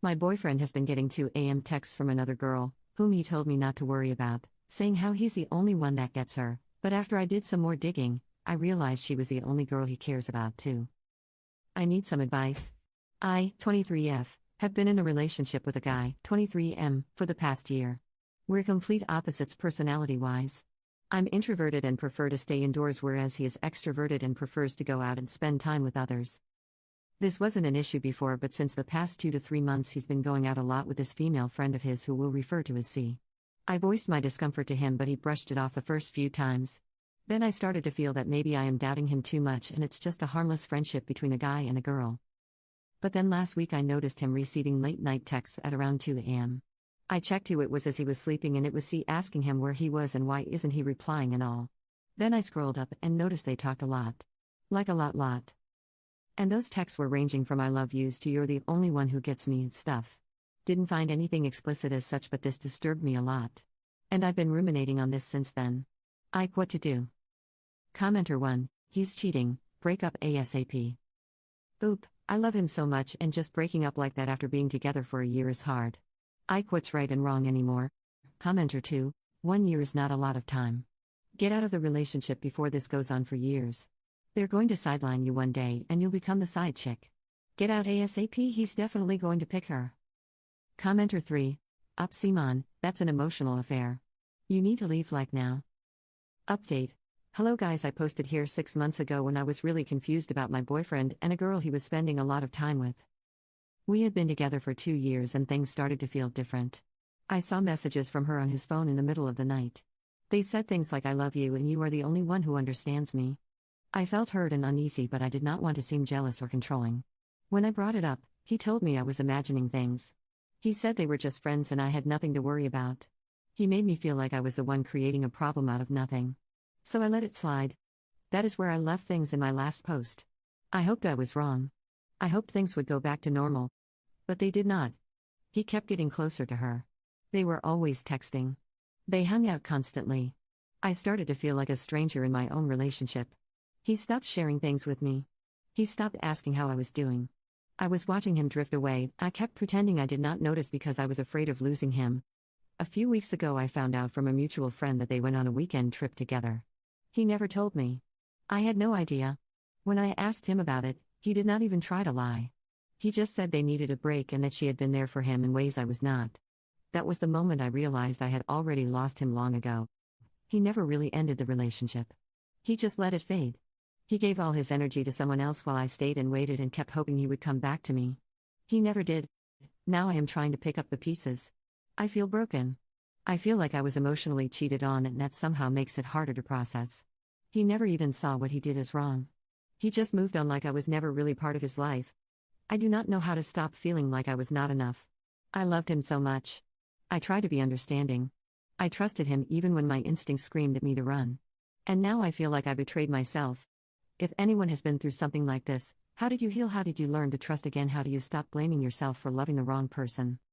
My boyfriend has been getting 2 a.m. texts from another girl, whom he told me not to worry about, saying how he's the only one that gets her, but after I did some more digging, I realized she was the only girl he cares about too. I need some advice. I, 23F, have been in a relationship with a guy, 23M, for the past year. We're complete opposites personality-wise. I'm introverted and prefer to stay indoors, whereas he is extroverted and prefers to go out and spend time with others. This wasn't an issue before, but since the past 2 to 3 months he's been going out a lot with this female friend of his who we'll refer to as C. I voiced my discomfort to him, but he brushed it off the first few times. Then I started to feel that maybe I am doubting him too much and it's just a harmless friendship between a guy and a girl. But then last week I noticed him receiving late-night texts at around 2 a.m. I checked who it was as he was sleeping, and it was C asking him where he was and why isn't he replying and all. Then I scrolled up and noticed they talked a lot. Like a lot. And those texts were ranging from "I love yous" to "you're the only one who gets me" and stuff. Didn't find anything explicit as such, but this disturbed me a lot. And I've been ruminating on this since then. What to do? Commenter 1, he's cheating, break up ASAP. Oop, I love him so much, and just breaking up like that after being together for a year is hard. What's right and wrong anymore? Commenter 2, 1 year is not a lot of time. Get out of the relationship before this goes on for years. They're going to sideline you one day and you'll become the side chick. Get out ASAP, he's definitely going to pick her. Commenter 3, Up Simon, that's an emotional affair. You need to leave like now. Update. Hello guys, I posted here 6 months ago when I was really confused about my boyfriend and a girl he was spending a lot of time with. We had been together for 2 years and things started to feel different. I saw messages from her on his phone in the middle of the night. They said things like "I love you and you are the only one who understands me." I felt hurt and uneasy, but I did not want to seem jealous or controlling. When I brought it up, he told me I was imagining things. He said they were just friends and I had nothing to worry about. He made me feel like I was the one creating a problem out of nothing. So I let it slide. That is where I left things in my last post. I hoped I was wrong. I hoped things would go back to normal. But they did not. He kept getting closer to her. They were always texting. They hung out constantly. I started to feel like a stranger in my own relationship. He stopped sharing things with me. He stopped asking how I was doing. I was watching him drift away. I kept pretending I did not notice because I was afraid of losing him. A few weeks ago I found out from a mutual friend that they went on a weekend trip together. He never told me. I had no idea. When I asked him about it, he did not even try to lie. He just said they needed a break and that she had been there for him in ways I was not. That was the moment I realized I had already lost him long ago. He never really ended the relationship. He just let it fade. He gave all his energy to someone else while I stayed and waited and kept hoping he would come back to me. He never did. Now I am trying to pick up the pieces. I feel broken. I feel like I was emotionally cheated on, and that somehow makes it harder to process. He never even saw what he did as wrong. He just moved on like I was never really part of his life. I do not know how to stop feeling like I was not enough. I loved him so much. I tried to be understanding. I trusted him even when my instincts screamed at me to run. And now I feel like I betrayed myself. If anyone has been through something like this, how did you heal? How did you learn to trust again? How do you stop blaming yourself for loving the wrong person?